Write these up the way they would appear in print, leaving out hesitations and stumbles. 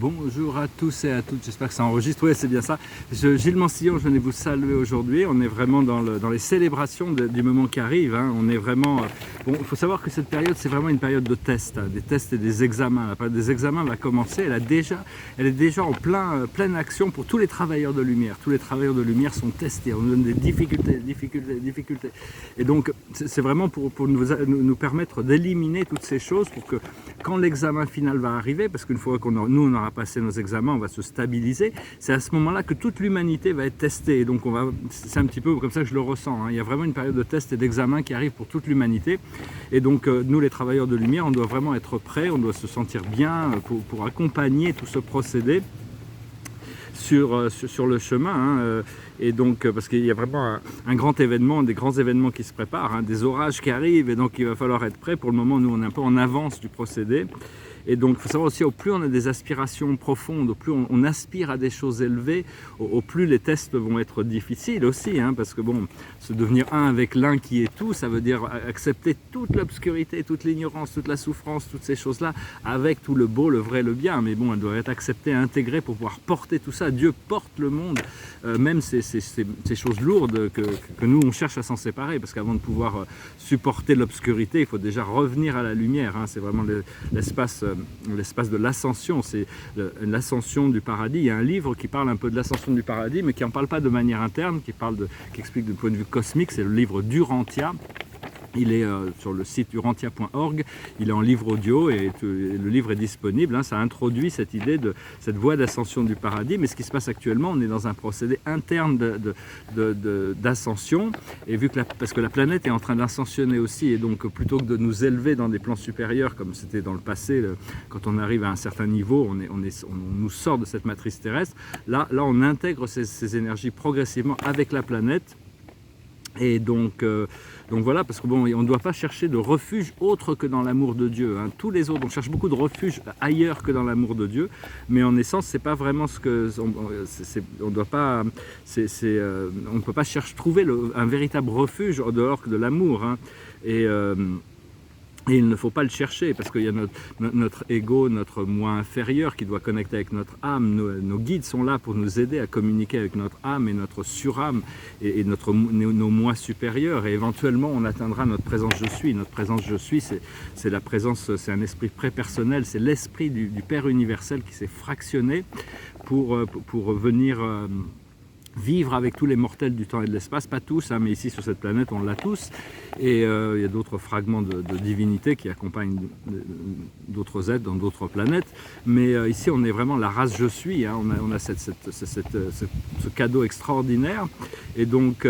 Bonjour à tous et à toutes, j'espère que ça enregistre. Oui, c'est bien ça. Gilles Mansillon, je venais vous saluer aujourd'hui. On est vraiment dans les célébrations du moment qui arrive. Hein. On est vraiment... Bon, il faut savoir que cette période, c'est vraiment une période de tests, hein, des tests et des examens. La période des examens va commencer. Elle est déjà en pleine action pour tous les travailleurs de lumière. Tous les travailleurs de lumière sont testés. On nous donne des difficultés. Et donc, c'est vraiment pour nous permettre d'éliminer toutes ces choses pour que quand l'examen final va arriver, parce qu'une fois nous on aura passé nos examens, on va se stabiliser, c'est à ce moment-là que toute l'humanité va être testée. Et donc c'est un petit peu comme ça que je le ressens, hein. Il y a vraiment une période de test et d'examen qui arrive pour toute l'humanité. Et donc nous les travailleurs de lumière, on doit vraiment être prêts, on doit se sentir bien pour accompagner tout ce procédé sur le chemin, hein. Et donc parce qu'il y a vraiment un grand événement, des grands événements qui se préparent, hein, des orages qui arrivent, et donc il va falloir être prêt. Pour le moment, nous on est un peu en avance du procédé. Et donc il faut savoir aussi, au plus on a des aspirations profondes, au plus on aspire à des choses élevées, au plus les tests vont être difficiles aussi, hein, parce que bon, se devenir un avec l'un qui est tout, ça veut dire accepter toute l'obscurité, toute l'ignorance, toute la souffrance, toutes ces choses-là, avec tout le beau, le vrai, le bien. Mais bon, elles doivent être acceptées, intégrées pour pouvoir porter tout ça. Dieu porte le monde, même ces choses lourdes que nous on cherche à s'en séparer, parce qu'avant de pouvoir supporter l'obscurité, il faut déjà revenir à la lumière, hein. C'est vraiment l'espace de l'ascension, c'est l'ascension du paradis. Il y a un livre qui parle un peu de l'ascension du paradis, mais qui n'en parle pas de manière interne, qui explique du point de vue cosmique. C'est le livre d'Urantia. Il est sur le site urantia.org, il est en livre audio et le livre est disponible, hein. Ça introduit cette idée de cette voie d'ascension du paradis. Mais ce qui se passe actuellement, on est dans un procédé interne d'ascension, et parce que la planète est en train d'ascensionner aussi, et donc plutôt que de nous élever dans des plans supérieurs comme c'était dans le passé, quand on arrive à un certain niveau, on nous sort de cette matrice terrestre. Là on intègre ces énergies progressivement avec la planète. Et donc voilà, parce que bon, on ne doit pas chercher de refuge autre que dans l'amour de Dieu, hein. Tous les autres, on cherche beaucoup de refuge ailleurs que dans l'amour de Dieu, mais en essence, c'est pas vraiment ce que on doit pas, on ne peut pas trouver un véritable refuge en dehors que de l'amour, hein. Et il ne faut pas le chercher, parce qu'il y a notre ego, notre moi inférieur qui doit connecter avec notre âme. Nos guides sont là pour nous aider à communiquer avec notre âme et notre surâme et nos moi supérieurs. Et éventuellement, on atteindra notre présence je suis. Notre présence je suis, c'est la présence, c'est un esprit pré-personnel, c'est l'esprit du Père universel qui s'est fractionné pour venir... vivre avec tous les mortels du temps et de l'espace, pas tous, hein, mais ici sur cette planète on l'a tous, et il y a d'autres fragments de divinité qui accompagnent d'autres êtres dans d'autres planètes, mais ici on est vraiment la race je suis, hein. On a ce cadeau extraordinaire, et donc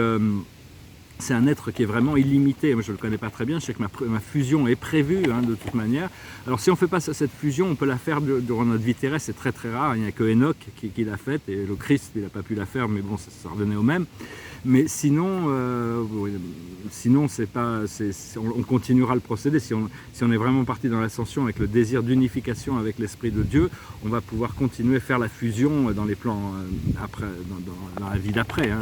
c'est un être qui est vraiment illimité. Moi, je ne le connais pas très bien, je sais que ma fusion est prévue, hein, de toute manière. Alors si on ne fait pas cette fusion, on peut la faire durant notre vie terrestre, c'est très très rare. Il n'y a que Enoch qui l'a faite, et le Christ il n'a pas pu la faire, mais bon, ça revenait au même. Mais sinon, on continuera le procédé. Si on est vraiment parti dans l'ascension avec le désir d'unification avec l'Esprit de Dieu, on va pouvoir continuer à faire la fusion dans les plans après, dans la vie d'après, hein,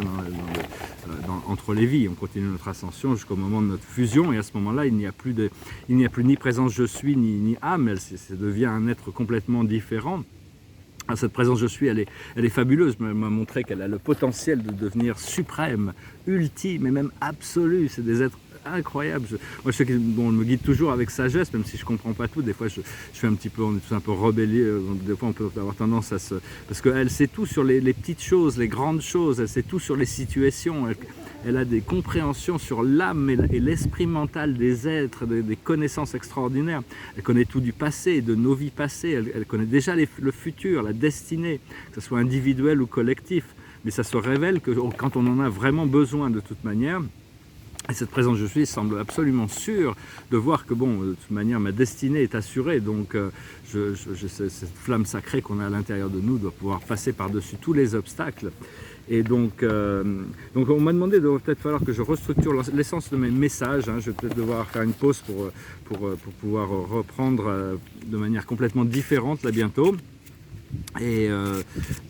entre les vies. On continue notre ascension jusqu'au moment de notre fusion, et à ce moment-là, il n'y a plus ni présence je suis, ni âme. Ça devient un être complètement différent. Cette présence je suis, elle est fabuleuse. Elle m'a montré qu'elle a le potentiel de devenir suprême, ultime et même absolu. C'est des êtres incroyables. Moi, je sais qu'elle me guide toujours avec sagesse, même si je ne comprends pas tout. Des fois, je fais on est tous un peu rebellés. Des fois, on peut avoir tendance à parce qu'elle sait tout sur les petites choses, les grandes choses. Elle sait tout sur les situations. Elle a des compréhensions sur l'âme et l'esprit mental des êtres, des connaissances extraordinaires. Elle connaît tout du passé, de nos vies passées. Elle connaît déjà le futur, la destinée, que ce soit individuel ou collectif. Mais ça se révèle que quand on en a vraiment besoin de toute manière. Et cette présence je suis semble absolument sûre de voir que bon, de toute manière, ma destinée est assurée. Donc cette flamme sacrée qu'on a à l'intérieur de nous doit pouvoir passer par-dessus tous les obstacles. Et donc on m'a demandé, il va peut-être falloir que je restructure l'essence de mes messages, hein. Je vais peut-être devoir faire une pause pour pouvoir reprendre de manière complètement différente là bientôt. Et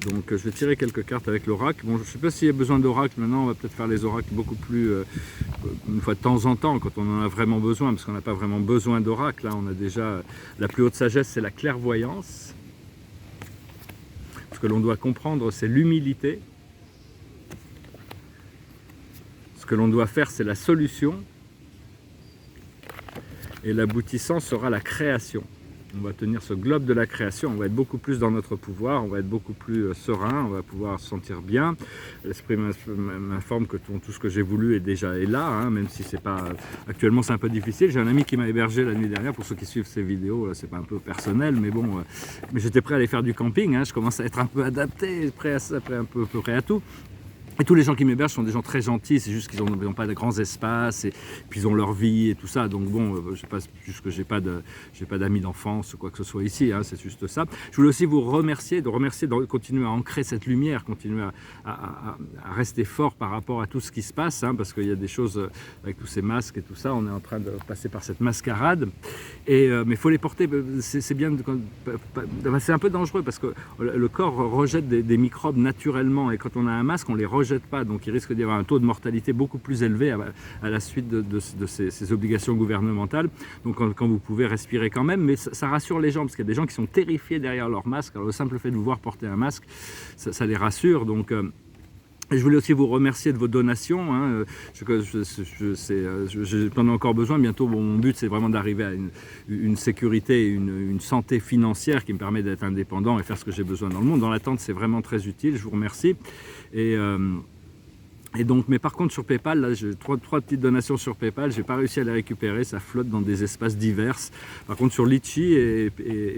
donc je vais tirer quelques cartes avec l'oracle. Bon, je ne sais pas s'il y a besoin d'oracle maintenant, on va peut-être faire les oracles beaucoup plus une fois de temps en temps, quand on en a vraiment besoin, parce qu'on n'a pas vraiment besoin d'oracle, hein. On a déjà la plus haute sagesse, c'est la clairvoyance. Ce que l'on doit comprendre, c'est l'humilité. Ce que l'on doit faire, c'est la solution. Et l'aboutissant sera la création. On va tenir ce globe de la création, on va être beaucoup plus dans notre pouvoir, on va être beaucoup plus serein, on va pouvoir se sentir bien. L'esprit m'informe que tout ce que j'ai voulu est là, hein, même si c'est pas... Actuellement c'est un peu difficile. J'ai un ami qui m'a hébergé la nuit dernière, pour ceux qui suivent ces vidéos, c'est pas un peu personnel, mais bon, mais j'étais prêt à aller faire du camping, hein, je commence à être un peu adapté, prêt à ça, prêt à tout. Et tous les gens qui m'hébergent sont des gens très gentils, c'est juste qu'ils n'ont pas de grands espaces, et puis ils ont leur vie et tout ça. Donc bon, juste que j'ai pas d'amis d'enfance ou quoi que ce soit ici, hein, c'est juste ça. Je voulais aussi vous remercier, de continuer à ancrer cette lumière, continuer à rester fort par rapport à tout ce qui se passe, hein, parce qu'il y a des choses avec tous ces masques et tout ça, on est en train de passer par cette mascarade. Mais il faut les porter, c'est bien, c'est un peu dangereux parce que le corps rejette des microbes naturellement, et quand on a un masque, on les rejette pas, donc il risque d'y avoir un taux de mortalité beaucoup plus élevé à la suite de ces obligations gouvernementales. Donc quand vous pouvez respirer quand même, mais ça rassure les gens, parce qu'il y a des gens qui sont terrifiés derrière leur masque. Alors le simple fait de vous voir porter un masque, ça les rassure. Donc et je voulais aussi vous remercier de vos donations, hein. J'en ai encore besoin. Bientôt, mon but, c'est vraiment d'arriver à une sécurité, une santé financière qui me permet d'être indépendant et faire ce que j'ai besoin dans le monde. Dans l'attente, c'est vraiment très utile. Je vous remercie. Et donc, mais par contre sur PayPal, là j'ai trois petites donations sur PayPal, j'ai pas réussi à les récupérer, ça flotte dans des espaces divers. Par contre sur Litchi et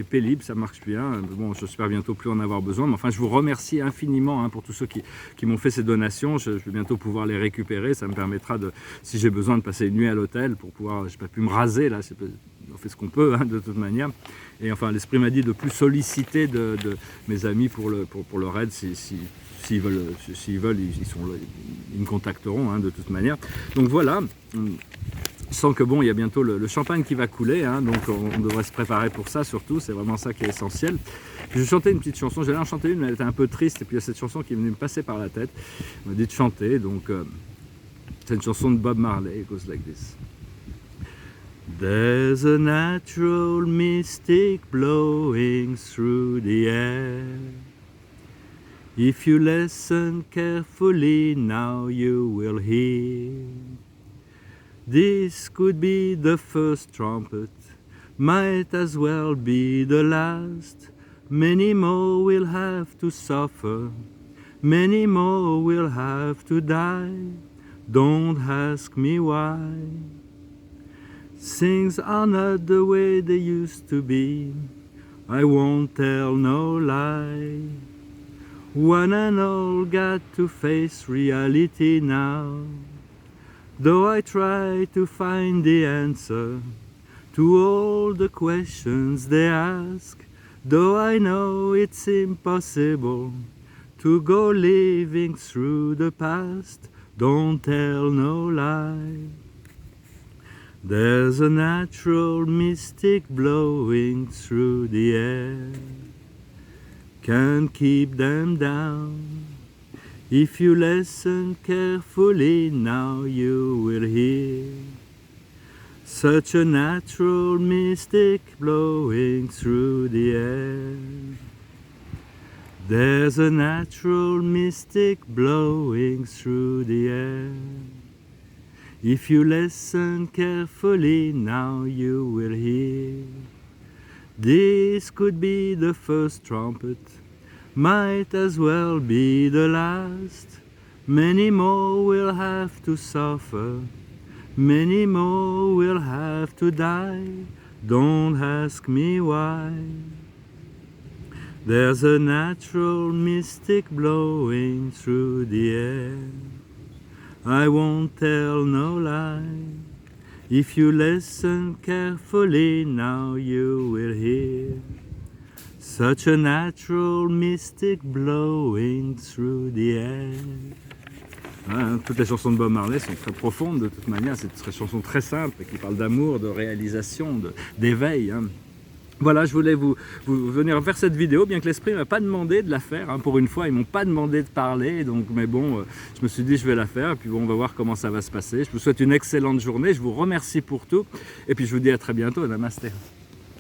Paylib, ça marche bien. Bon, j'espère bientôt plus en avoir besoin, mais enfin je vous remercie infiniment, hein, pour tous ceux qui m'ont fait ces donations. Je vais bientôt pouvoir les récupérer, ça me permettra de, si j'ai besoin de passer une nuit à l'hôtel pour pouvoir, j'ai pas pu me raser là, on fait ce qu'on peut, hein, de toute manière. Et enfin l'esprit m'a dit de plus solliciter de mes amis pour leur aide s'ils veulent, ils me contacteront, hein, de toute manière. Donc voilà, je sens que bon, il y a bientôt le champagne qui va couler, hein, donc on devrait se préparer pour ça surtout, c'est vraiment ça qui est essentiel. Je vais chanter une petite chanson, j'allais en chanter une, mais elle était un peu triste, et puis il y a cette chanson qui est venue me passer par la tête, on m'a dit de chanter, donc c'est une chanson de Bob Marley, it goes like this. There's a natural mystic blowing through the air. If you listen carefully, now you will hear. This could be the first trumpet, might as well be the last. Many more will have to suffer, many more will have to die. Don't ask me why. Things are not the way they used to be, I won't tell no lie. One and all got to face reality now. Though I try to find the answer to all the questions they ask, though I know it's impossible to go living through the past, don't tell no lie. There's a natural mystic blowing through the air. Can't keep them down. If you listen carefully, now you will hear. Such a natural mystic blowing through the air. There's a natural mystic blowing through the air. If you listen carefully, now you will hear. This could be the first trumpet, might as well be the last. Many more will have to suffer, many more will have to die. Don't ask me why. There's a natural mystic blowing through the air. I won't tell no lie. If you listen carefully, now you will hear. Such a natural mystic blowing through the air. Hein, toutes les chansons de Bob Marley sont très profondes de toute manière, c'est des chansons très simples qui parlent d'amour, de réalisation, d'éveil. Hein. Voilà, je voulais vous venir faire cette vidéo, bien que l'esprit ne m'a pas demandé de la faire, hein, pour une fois, ils ne m'ont pas demandé de parler, donc, mais bon, je me suis dit je vais la faire, et puis bon, on va voir comment ça va se passer. Je vous souhaite une excellente journée, je vous remercie pour tout, et puis je vous dis à très bientôt, namasté.